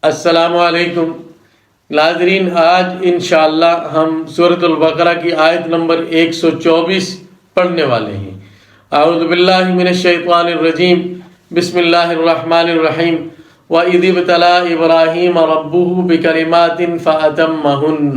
السلام علیکم ناظرین، آج انشاءاللہ ہم سورۃ البقرہ کی آیت نمبر 124 پڑھنے والے ہیں۔ اعوذ باللہ من الشیطان الرجیم، بسم اللہ الرحمن الرحیم۔ وَإِذِ ابْتَلَىٰ إِبْرَاهِيمَ رَبُّهُ بِكَلِمَاتٍ فَأَتَمَّهُنَّ،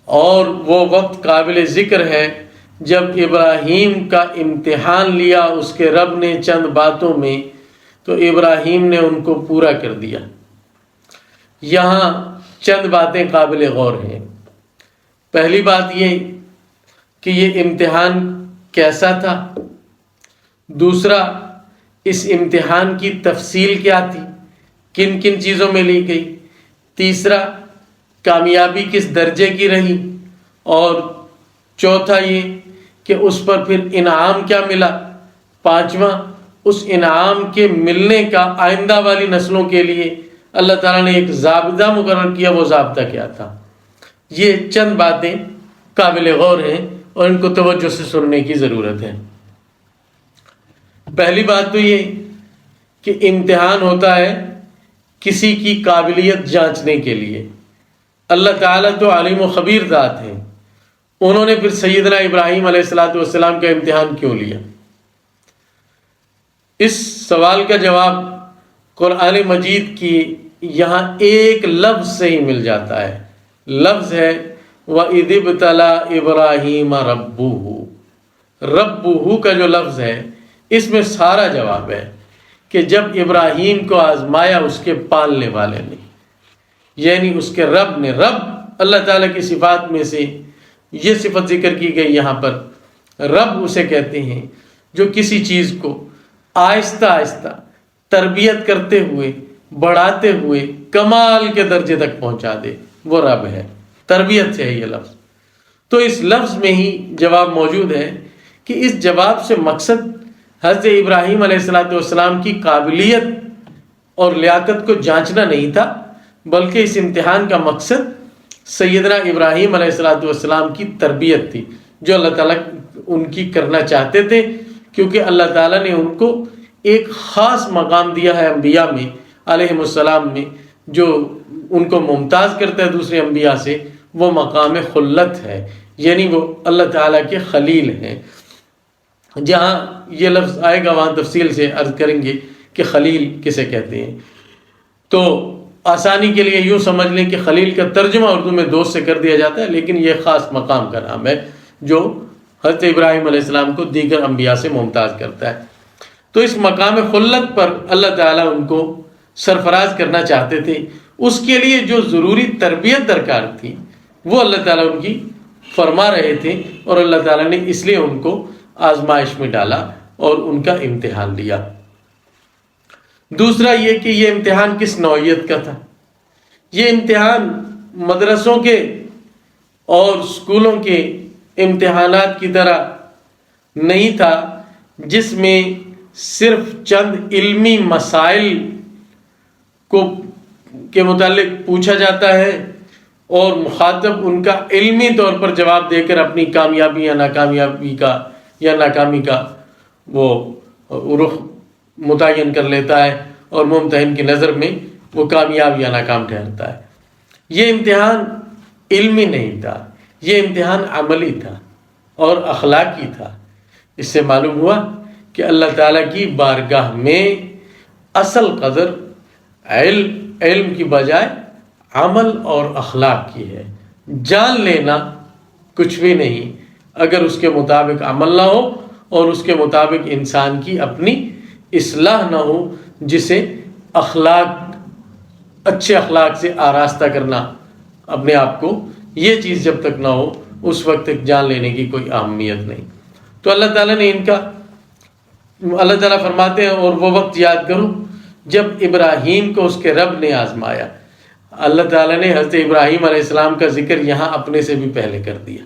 اور وہ وقت قابل ذکر ہے جب ابراہیم کا امتحان لیا اس کے رب نے چند باتوں میں، تو ابراہیم نے ان کو پورا کر دیا۔ یہاں چند باتیں قابل غور ہیں۔ پہلی بات یہ کہ یہ امتحان کیسا تھا، دوسرا اس امتحان کی تفصیل کیا تھی، کن کن چیزوں میں لی گئی، تیسرا کامیابی کس درجے کی رہی، اور چوتھا یہ کہ اس پر پھر انعام کیا ملا، پانچواں اس انعام کے ملنے کا آئندہ والی نسلوں کے لیے اللہ تعالیٰ نے ایک ضابطہ مقرر کیا، وہ ضابطہ کیا تھا۔ یہ چند باتیں قابل غور ہیں اور ان کو توجہ سے سننے کی ضرورت ہے۔ پہلی بات تو یہ کہ امتحان ہوتا ہے کسی کی قابلیت جانچنے کے لیے۔ اللہ تعالیٰ تو علیم و خبیر ذات ہیں، انہوں نے پھر سیدنا ابراہیم علیہ السلام کا امتحان کیوں لیا؟ اس سوال کا جواب قرآن مجید کی یہاں ایک لفظ سے ہی مل جاتا ہے۔ لفظ ہے وَإِذِ ابْتَلَىٰ إِبْرَاهِيمَ رَبُّهُ۔ رَبُّهُ کا جو لفظ ہے اس میں سارا جواب ہے کہ جب ابراہیم کو آزمایا اس کے پالنے والے نے، یعنی اس کے رب نے۔ رب اللہ تعالیٰ کی صفات میں سے یہ صفت ذکر کی گئی یہاں پر۔ رب اسے کہتے ہیں جو کسی چیز کو آہستہ آہستہ تربیت کرتے ہوئے، بڑھاتے ہوئے کمال کے درجے تک پہنچا دے، وہ رب ہے۔ تربیت سے ہے یہ لفظ۔ تو اس لفظ میں ہی جواب موجود ہے کہ اس جواب سے مقصد حضرت ابراہیم علیہ السلام کی قابلیت اور لیاقت کو جانچنا نہیں تھا، بلکہ اس امتحان کا مقصد سیدنا ابراہیم علیہ السلام کی تربیت تھی، جو اللہ تعالیٰ ان کی کرنا چاہتے تھے، کیونکہ اللہ تعالیٰ نے ان کو ایک خاص مقام دیا ہے انبیاء میں علیہم السلام میں، جو ان کو ممتاز کرتا ہے دوسرے انبیاء سے۔ وہ مقام خلت ہے، یعنی وہ اللہ تعالیٰ کے خلیل ہیں۔ جہاں یہ لفظ آئے گا وہاں تفصیل سے عرض کریں گے کہ خلیل کسے کہتے ہیں۔ تو آسانی کے لیے یوں سمجھ لیں کہ خلیل کا ترجمہ اردو میں دوست سے کر دیا جاتا ہے، لیکن یہ خاص مقام کا نام ہے جو حضرت ابراہیم علیہ السلام کو دیگر انبیاء سے ممتاز کرتا ہے۔ تو اس مقام خلت پر اللہ تعالیٰ ان کو سرفراز کرنا چاہتے تھے۔ اس کے لیے جو ضروری تربیت درکار تھی وہ اللہ تعالیٰ ان کی فرما رہے تھے، اور اللہ تعالیٰ نے اس لیے ان کو آزمائش میں ڈالا اور ان کا امتحان لیا۔ دوسرا یہ کہ یہ امتحان کس نوعیت کا تھا۔ یہ امتحان مدرسوں کے اور اسکولوں کے امتحانات کی طرح نہیں تھا جس میں صرف چند علمی مسائل کے متعلق پوچھا جاتا ہے اور مخاطب ان کا علمی طور پر جواب دے کر اپنی کامیابی یا ناکامی کا وہ رخ متعین کر لیتا ہے، اور ممتحن کی نظر میں وہ کامیاب یا ناکام ٹھہرتا ہے۔ یہ امتحان علمی نہیں تھا، یہ امتحان عملی تھا اور اخلاقی تھا۔ اس سے معلوم ہوا کہ اللہ تعالیٰ کی بارگاہ میں اصل قدر علم کی بجائے عمل اور اخلاق کی ہے۔ جان لینا کچھ بھی نہیں اگر اس کے مطابق عمل نہ ہو اور اس کے مطابق انسان کی اپنی اصلاح نہ ہو، جسے اچھے اخلاق سے آراستہ کرنا اپنے آپ کو، یہ چیز جب تک نہ ہو اس وقت تک جان لینے کی کوئی اہمیت نہیں۔ تو اللہ تعالیٰ نے اللہ تعالیٰ فرماتے ہیں اور وہ وقت یاد کرو جب ابراہیم کو اس کے رب نے آزمایا۔ اللہ تعالیٰ نے حضرت ابراہیم علیہ السلام کا ذکر یہاں اپنے سے بھی پہلے کر دیا۔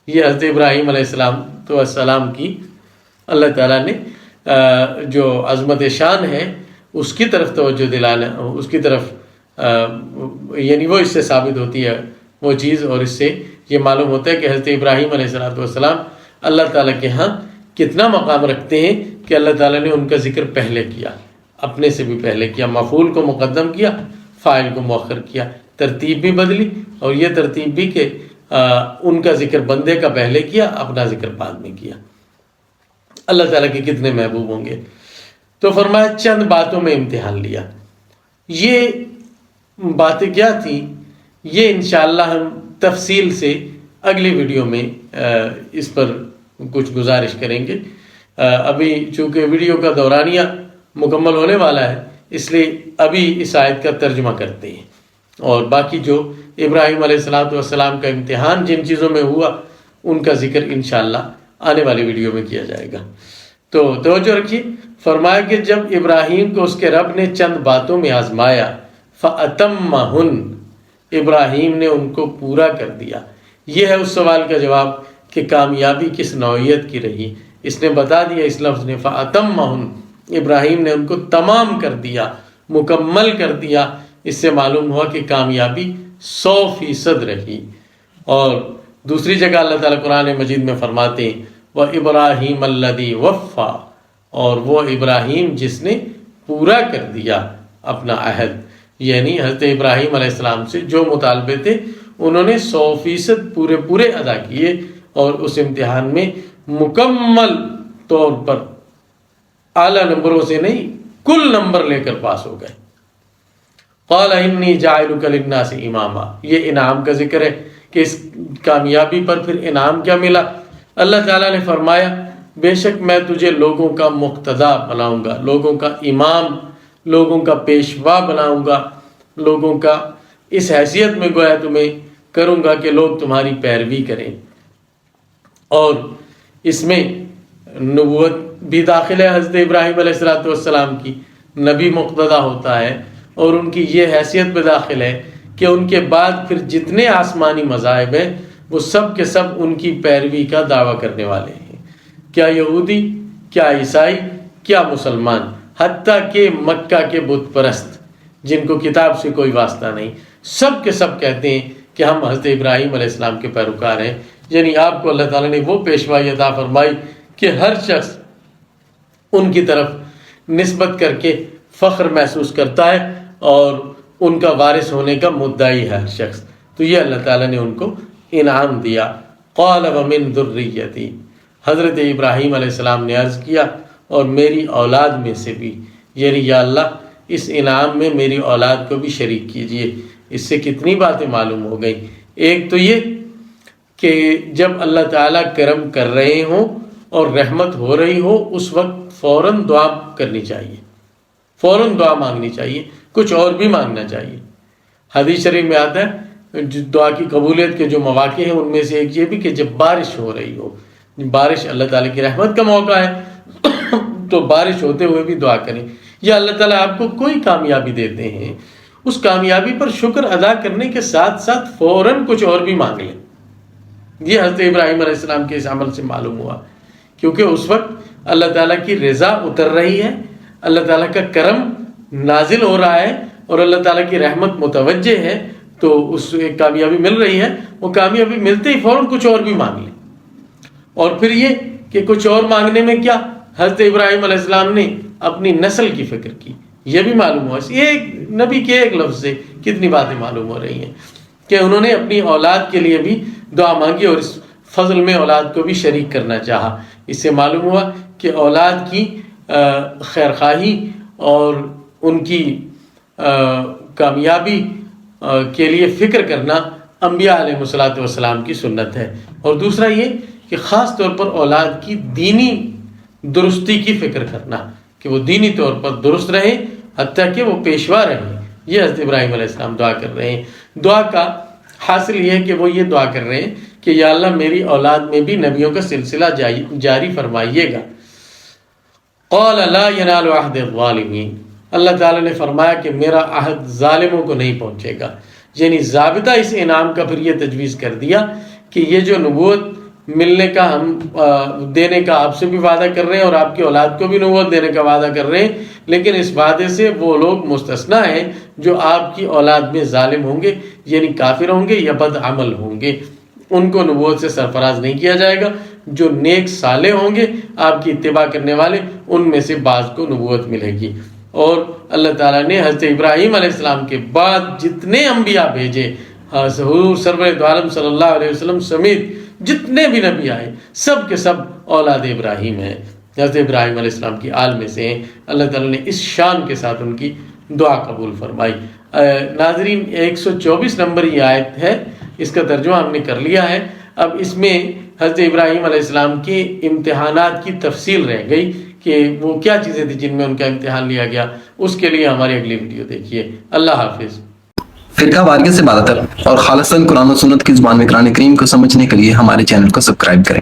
یہ حضرت ابراہیم علیہ السلام کی اللہ تعالیٰ نے جو عظمت شان ہے اس کی طرف توجہ دلانا، اس کی طرف یعنی وہ اس سے ثابت ہوتی ہے وہ چیز، اور اس سے یہ معلوم ہوتا ہے کہ حضرت ابراہیم علیہ السلام اللہ تعالیٰ کے ہاں کتنا مقام رکھتے ہیں کہ اللہ تعالیٰ نے ان کا ذکر پہلے کیا۔ اپنے سے بھی پہلے کیا، مفعول کو مقدم کیا، فاعل کو مؤخر کیا، ترتیب بھی بدلی، اور یہ ترتیب بھی کہ ان کا ذکر بندے کا پہلے کیا، اپنا ذکر بعد میں کیا۔ اللہ تعالیٰ کے کتنے محبوب ہوں گے۔ تو فرمایا چند باتوں میں امتحان لیا۔ یہ باتیں کیا تھیں، یہ انشاءاللہ ہم تفصیل سے اگلی ویڈیو میں اس پر کچھ گزارش کریں گے۔ ابھی چونکہ ویڈیو کا دورانیہ مکمل ہونے والا ہے، اس لیے ابھی اس آیت کا ترجمہ کرتے ہیں، اور باقی جو ابراہیم علیہ السلام کا امتحان جن چیزوں میں ہوا ان کا ذکر انشاءاللہ آنے والی ویڈیو میں کیا جائے گا۔ تو توجہ رکھیے، فرمایا کہ جب ابراہیم کو اس کے رب نے چند باتوں میں آزمایا، فَأَتَمَّهُنْ، ابراہیم نے ان کو پورا کر دیا۔ یہ ہے اس سوال کا جواب کہ کامیابی کس نوعیت کی رہی۔ اس نے بتا دیا اس لفظ نے، فَأَتَمَّهُنْ، ابراہیم نے ان کو تمام کر دیا، مکمل کر دیا۔ اس سے معلوم ہوا کہ کامیابی 100% رہی۔ اور دوسری جگہ اللہ تعالیٰ قرآن مجید میں فرماتے ہیں وَإِبْرَاهِيمَ الَّذِي وَفَّى، اور وہ ابراہیم جس نے پورا کر دیا اپنا عہد، یعنی حضرت ابراہیم علیہ السلام سے جو مطالبے تھے انہوں نے 100% پورے ادا کیے، اور اس امتحان میں مکمل طور پر اعلیٰ نمبروں سے نہیں، کل نمبر لے کر پاس ہو گئے۔ قال انی جاعلک للناس اماما، یہ انعام کا ذکر ہے کہ اس کامیابی پر پھر انعام کیا ملا۔ اللہ تعالیٰ نے فرمایا بے شک میں تجھے لوگوں کا مقتدا بناؤں گا، لوگوں کا امام، لوگوں کا پیشوا بناؤں گا، لوگوں کا اس حیثیت میں گویا تمہیں کروں گا کہ لوگ تمہاری پیروی کریں۔ اور اس میں نبوت بھی داخل ہے، حضرت ابراہیم علیہ السلام کی نبی مقتدا ہوتا ہے، اور ان کی یہ حیثیت بھی داخل ہے کہ ان کے بعد پھر جتنے آسمانی مذاہب ہیں وہ سب کے سب ان کی پیروی کا دعویٰ کرنے والے ہیں، کیا یہودی، کیا عیسائی، کیا مسلمان، حتیٰ کہ مکہ کے بت پرست جن کو کتاب سے کوئی واسطہ نہیں، سب کے سب کہتے ہیں کہ ہم حضرت ابراہیم علیہ السلام کے پیروکار ہیں۔ یعنی آپ کو اللہ تعالیٰ نے وہ پیشوائی عطا فرمائی کہ ہر شخص ان کی طرف نسبت کر کے فخر محسوس کرتا ہے، اور ان کا وارث ہونے کا مدعی ہے ہر شخص۔ تو یہ اللہ تعالیٰ نے ان کو انعام دیا۔ قال ومن ذریتی، حضرت ابراہیم علیہ السلام نے عرض کیا اور میری اولاد میں سے بھی، یعنی یا اللہ اس انعام میں میری اولاد کو بھی شریک کیجئے۔ اس سے کتنی باتیں معلوم ہو گئیں۔ ایک تو یہ کہ جب اللہ تعالیٰ کرم کر رہے ہوں اور رحمت ہو رہی ہو اس وقت فوراً دعا کرنی چاہیے، فوراً دعا مانگنی چاہیے، کچھ اور بھی مانگنا چاہیے۔ حدیث شریف میں آتا ہے دعا کی قبولیت کے جو مواقع ہیں ان میں سے ایک یہ بھی کہ جب بارش ہو رہی ہو، بارش اللہ تعالیٰ کی رحمت کا موقع ہے تو بارش ہوتے ہوئے بھی دعا کریں۔ یا اللہ تعالیٰ آپ کو کوئی کامیابی دیتے ہیں، اس کامیابی پر شکر ادا کرنے کے ساتھ ساتھ فوراً کچھ اور بھی مانگ لیں۔ یہ حضرت ابراہیم علیہ السلام کے اس عمل سے معلوم ہوا، کیونکہ اس وقت اللہ تعالیٰ کی رضا اتر رہی ہے، اللہ تعالیٰ کا کرم نازل ہو رہا ہے، اور اللہ تعالیٰ کی رحمت متوجہ ہے، تو اس ایک کامیابی مل رہی ہے، وہ کامیابی ملتے ہی فوراً کچھ اور بھی مانگ لیں۔ اور پھر یہ کہ کچھ اور مانگنے میں کیا، حضرت ابراہیم علیہ السلام نے اپنی نسل کی فکر کی، یہ بھی معلوم ہوا۔ ایک نبی کے ایک لفظ سے کتنی باتیں معلوم ہو رہی ہیں کہ انہوں نے اپنی اولاد کے لیے بھی دعا مانگی اور اس فضل میں اولاد کو بھی شریک کرنا چاہا۔ اس سے معلوم ہوا کہ اولاد کی خیرخواہی اور ان کی کامیابی کے لیے فکر کرنا انبیاء علیہ السلام کی سنت ہے۔ اور دوسرا یہ کہ خاص طور پر اولاد کی دینی درستی کی فکر کرنا کہ وہ دینی طور پر درست رہیں، حتیٰ کہ وہ پیشوا رہیں۔ یہ حضرت ابراہیم علیہ السلام دعا کر رہے ہیں۔ دعا کا حاصل یہ ہے کہ وہ یہ دعا کر رہے ہیں کہ یا اللہ میری اولاد میں بھی نبیوں کا سلسلہ جاری فرمائیے گا۔ قال لا ینال عہد الظالمین، اللہ تعالیٰ نے فرمایا کہ میرا عہد ظالموں کو نہیں پہنچے گا۔ یعنی ضابطہ اس انعام کا پھر یہ تجویز کر دیا کہ یہ جو نبوت ملنے کا ہم دینے کا آپ سے بھی وعدہ کر رہے ہیں اور آپ کی اولاد کو بھی نبوت دینے کا وعدہ کر رہے ہیں، لیکن اس وعدے سے وہ لوگ مستثنیٰ ہیں جو آپ کی اولاد میں ظالم ہوں گے، یعنی کافر ہوں گے یا بد عمل ہوں گے، ان کو نبوت سے سرفراز نہیں کیا جائے گا۔ جو نیک صالح ہوں گے آپ کی اتباع کرنے والے، ان میں سے بعض کو نبوت ملے گی۔ اور اللہ تعالیٰ نے حضرت ابراہیم علیہ السلام کے بعد جتنے انبیاء بھیجے، حضور سرور دو عالم صلی اللہ علیہ وسلم سمیت جتنے بھی نبی آئے سب کے سب اولاد ابراہیم ہیں، حضرت ابراہیم علیہ السلام کی آل میں سے ہیں۔ اللہ تعالیٰ نے اس شان کے ساتھ ان کی دعا قبول فرمائی۔ ناظرین 124 نمبر یہ آیت ہے، اس کا ترجمہ ہم نے کر لیا ہے۔ اب اس میں حضرت ابراہیم علیہ السلام کے امتحانات کی تفصیل رہ گئی کہ وہ کیا چیزیں تھیں جن میں ان کا امتحان لیا گیا، اس کے لیے ہماری اگلی ویڈیو دیکھیے۔ اللہ حافظ۔ فرقہ واریت سے بات اور خالصاً قرآن و سنت کی زبان میں قرآن کریم کو سمجھنے کے لیے ہمارے چینل کو سبسکرائب کریں۔